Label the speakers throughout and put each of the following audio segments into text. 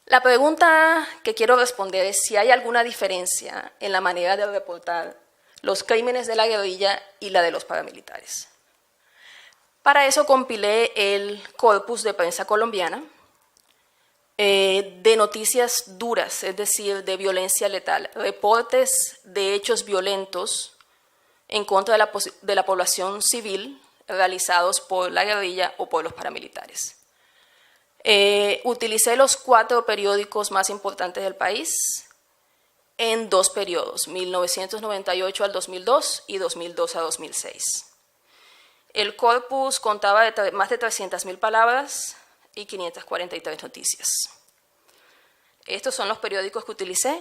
Speaker 1: La pregunta que quiero responder es si hay alguna diferencia en la manera de reportar los crímenes de la guerrilla y la de los paramilitares. Para eso compilé el corpus de prensa colombiana de noticias duras, es decir, de violencia letal, reportes de hechos violentos en contra de la población civil realizados por la guerrilla o por los paramilitares. Utilicé los 4 periódicos más importantes del país en 2 periodos, 1998 al 2002 y 2002 a 2006. El corpus contaba de más de 300.000 palabras y 543 noticias. Estos son los periódicos que utilicé.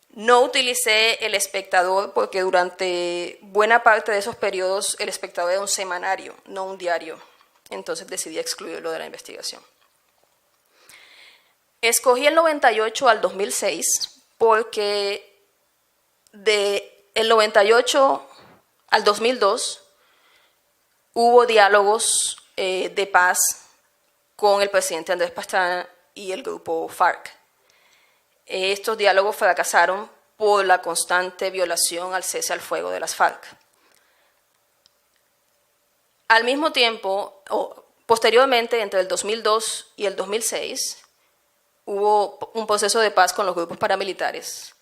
Speaker 1: No utilicé El Espectador porque durante buena parte de esos periodos El Espectador era un semanario, no un diario. Entonces decidí excluirlo de la investigación. Escogí el 98 al 2006 porque del 98 al 2002 hubo diálogos de paz con el presidente Andrés Pastrana y el grupo FARC. Estos diálogos fracasaron por la constante violación al cese al fuego de las FARC. Al mismo tiempo, posteriormente, entre el 2002 y el 2006, hubo un proceso de paz con los grupos paramilitares.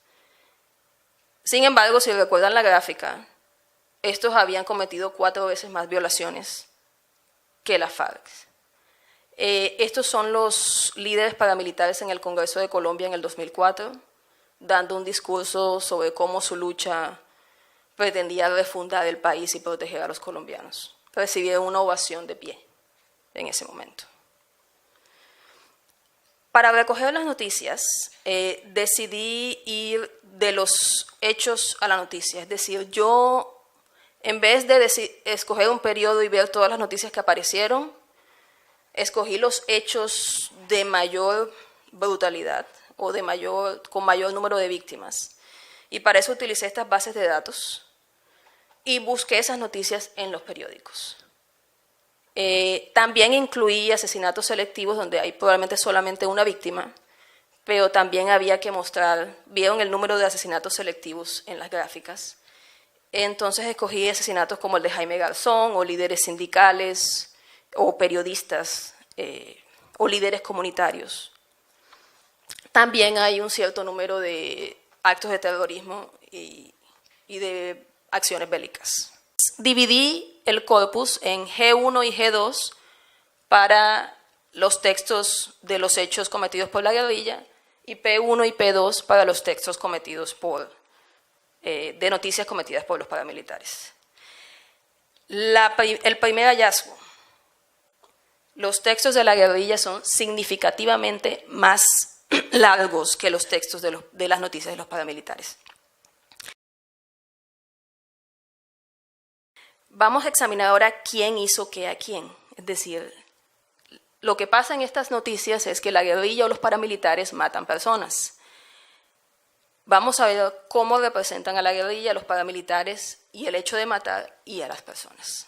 Speaker 1: Sin embargo, si recuerdan la gráfica, estos habían cometido 4 veces más violaciones que las FARC. Estos son los líderes paramilitares en el Congreso de Colombia en el 2004, dando un discurso sobre cómo su lucha pretendía refundar el país y proteger a los colombianos. Recibieron una ovación de pie en ese momento. Para recoger las noticias, decidí ir de los hechos a la noticia. Es decir, yo, en vez de escoger un periodo y ver todas las noticias que aparecieron, escogí los hechos de mayor brutalidad o con mayor número de víctimas. Y para eso utilicé estas bases de datos y busqué esas noticias en los periódicos. También incluí asesinatos selectivos donde hay probablemente solamente una víctima, pero también había que mostrar, vieron el número de asesinatos selectivos en las gráficas. Entonces escogí asesinatos como el de Jaime Garzón, o líderes sindicales, o periodistas, o líderes comunitarios. También hay un cierto número de actos de terrorismo y de acciones bélicas. Dividí el corpus en G1 y G2 para los textos de los hechos cometidos por la guerrilla y P1 y P2 para los textos cometidos de noticias cometidas por los paramilitares. El primer hallazgo. Los textos de la guerrilla son significativamente más largos que los textos de las noticias de los paramilitares. Vamos a examinar ahora quién hizo qué a quién. Es decir, lo que pasa en estas noticias es que la guerrilla o los paramilitares matan personas. Vamos a ver cómo representan a la guerrilla, a los paramilitares y el hecho de matar y a las personas.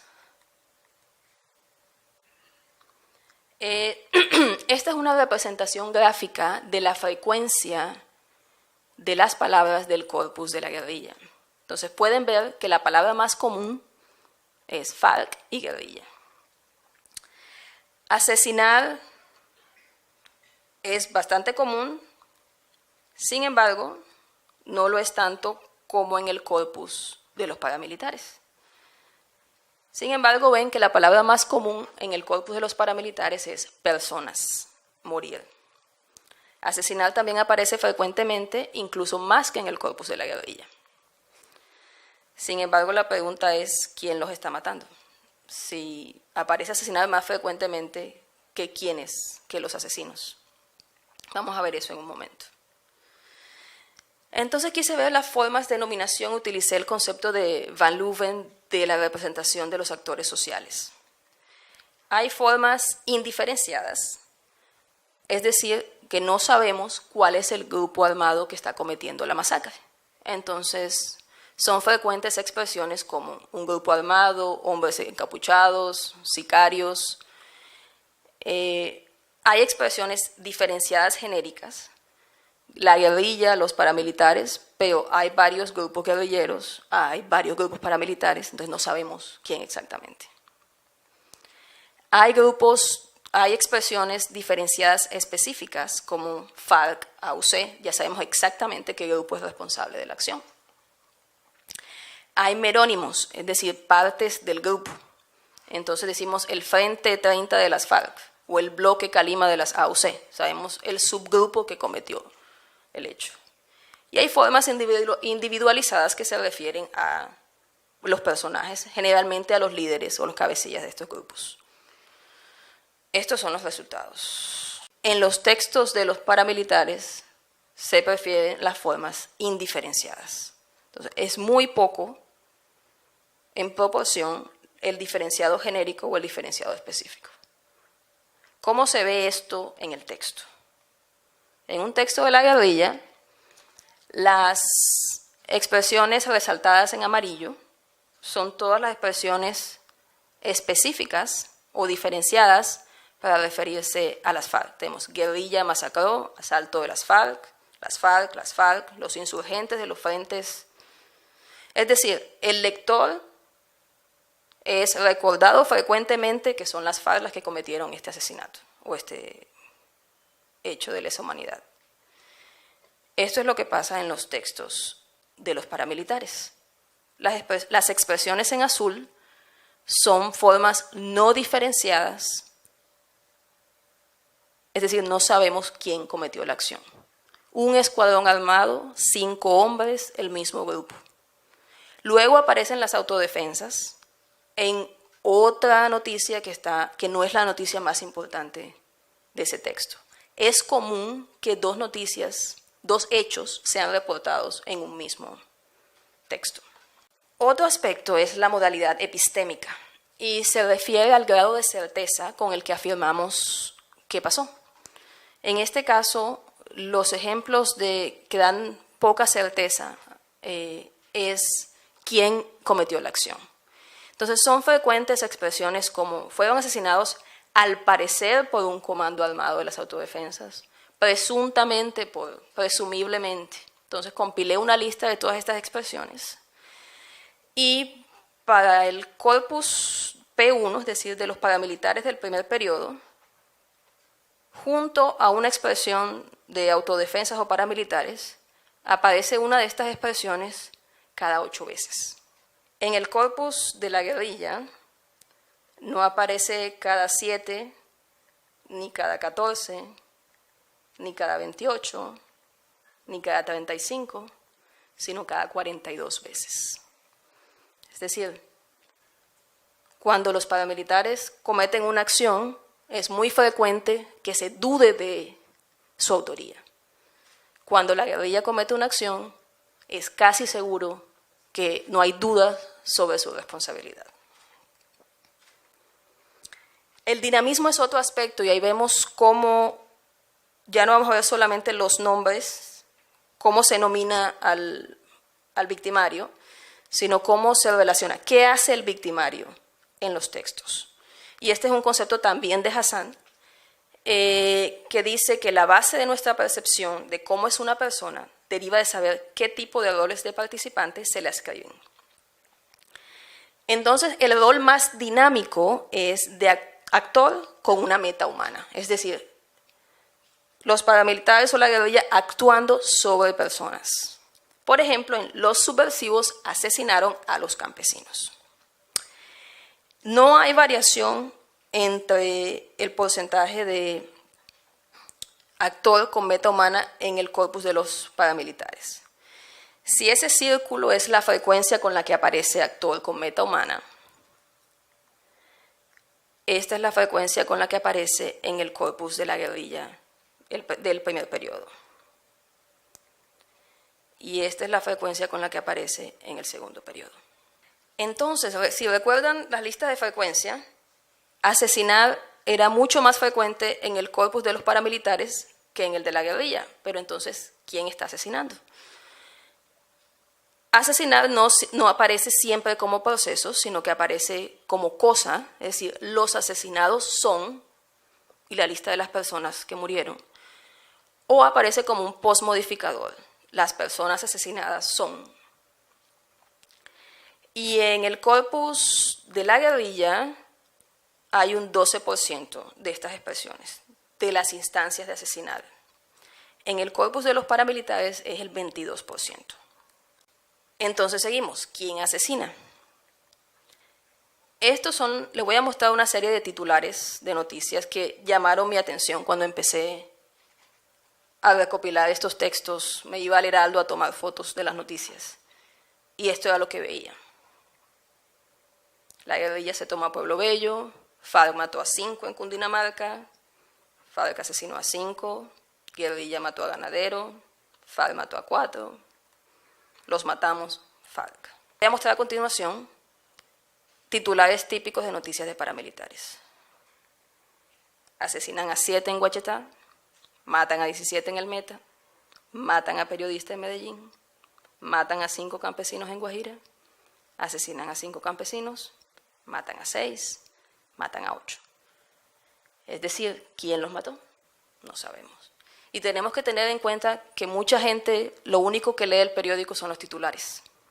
Speaker 1: Esta es una representación gráfica de la frecuencia de las palabras del corpus de la guerrilla. Entonces pueden ver que la palabra más común es FARC y guerrilla. Asesinar es bastante común, sin embargo, no lo es tanto como en el corpus de los paramilitares. Sin embargo, ven que la palabra más común en el corpus de los paramilitares es personas, morir. Asesinar también aparece frecuentemente, incluso más que en el corpus de la guerrilla. Sin embargo, la pregunta es ¿quién los está matando? Si aparece asesinar más frecuentemente que quiénes, que los asesinos. Vamos a ver eso en un momento. Entonces quise ver las formas de nominación, utilicé el concepto de Van Leuven de la representación de los actores sociales. Hay formas indiferenciadas, es decir, que no sabemos cuál es el grupo armado que está cometiendo la masacre. Entonces, son frecuentes expresiones como un grupo armado, hombres encapuchados, sicarios. Hay expresiones diferenciadas genéricas, la guerrilla, los paramilitares, pero hay varios grupos guerrilleros, hay varios grupos paramilitares, entonces no sabemos quién exactamente. Hay expresiones diferenciadas específicas como FARC, AUC, ya sabemos exactamente qué grupo es responsable de la acción. Hay merónimos, es decir, partes del grupo. Entonces decimos el Frente 30 de las FARC o el Bloque Calima de las AUC, sabemos el subgrupo que cometió el hecho. Y hay formas individualizadas que se refieren a los personajes, generalmente a los líderes o los cabecillas de estos grupos. Estos son los resultados. En los textos de los paramilitares se prefieren las formas indiferenciadas. Entonces, es muy poco en proporción el diferenciado genérico o el diferenciado específico. ¿Cómo se ve esto en el texto? En un texto de la guerrilla, las expresiones resaltadas en amarillo son todas las expresiones específicas o diferenciadas para referirse a las FARC. Tenemos guerrilla masacró, asalto de las FARC, los insurgentes de los frentes. Es decir, el lector es recordado frecuentemente que son las FARC las que cometieron este asesinato o este hecho de lesa humanidad. Esto es lo que pasa en los textos de los paramilitares. Las expresiones en azul son formas no diferenciadas, es decir, no sabemos quién cometió la acción. Un escuadrón armado, 5 hombres, el mismo grupo. Luego aparecen las autodefensas en otra noticia que no es la noticia más importante de ese texto. Es común que dos hechos sean reportados en un mismo texto. Otro aspecto es la modalidad epistémica y se refiere al grado de certeza con el que afirmamos qué pasó. En este caso, los ejemplos que dan poca certeza es quién cometió la acción. Entonces, son frecuentes expresiones como fueron asesinados al parecer por un comando armado de las autodefensas, presumiblemente. Entonces, compilé una lista de todas estas expresiones. Y para el corpus P1, es decir, de los paramilitares del primer periodo, junto a una expresión de autodefensas o paramilitares, aparece una de estas expresiones cada 8 veces. En el corpus de la guerrilla no aparece cada 7, ni cada 14, ni cada 28, ni cada 35, sino cada 42 veces. Es decir, cuando los paramilitares cometen una acción, es muy frecuente que se dude de su autoría. Cuando la guerrilla comete una acción, es casi seguro que no hay duda sobre su responsabilidad. El dinamismo es otro aspecto y ahí vemos cómo, ya no vamos a ver solamente los nombres, cómo se nomina al victimario, sino cómo se relaciona, qué hace el victimario en los textos. Y este es un concepto también de Hassan, que dice que la base de nuestra percepción de cómo es una persona deriva de saber qué tipo de roles de participantes se le ascriben. Entonces, el rol más dinámico es de actor con una meta humana, es decir, los paramilitares o la guerrilla actuando sobre personas. Por ejemplo, los subversivos asesinaron a los campesinos. No hay variación entre el porcentaje de actor con meta humana en el corpus de los paramilitares. Si ese círculo es la frecuencia con la que aparece actor con meta humana, esta es la frecuencia con la que aparece en el corpus de la guerrilla del primer periodo. Y esta es la frecuencia con la que aparece en el segundo periodo. Entonces, si recuerdan las listas de frecuencia, asesinar era mucho más frecuente en el corpus de los paramilitares que en el de la guerrilla. Pero entonces, ¿quién está asesinando? Asesinar no aparece siempre como proceso, sino que aparece como cosa, es decir, los asesinados son y la lista de las personas que murieron, o aparece como un postmodificador. Las personas asesinadas son. Y en el corpus de la guerrilla hay un 12% de estas expresiones, de las instancias de asesinar. En el corpus de los paramilitares es el 22%. Entonces seguimos. ¿Quién asesina? Les voy a mostrar una serie de titulares de noticias que llamaron mi atención cuando empecé a recopilar estos textos. Me iba al Heraldo a tomar fotos de las noticias. Y esto era lo que veía. La guerrilla se toma a Pueblo Bello, FARC mató a 5 en Cundinamarca, FARC asesinó a 5, guerrilla mató a Ganadero, FARC mató a 4, los matamos, FARC. Voy a mostrar a continuación titulares típicos de noticias de paramilitares. Asesinan a 7 en Guachetá, matan a 17 en El Meta, matan a periodista en Medellín, matan a 5 campesinos en Guajira, asesinan a 5 campesinos, matan a 6, matan a 8. Es decir, ¿quién los mató? No sabemos. Y tenemos que tener en cuenta que mucha gente lo único que lee el periódico son los titulares.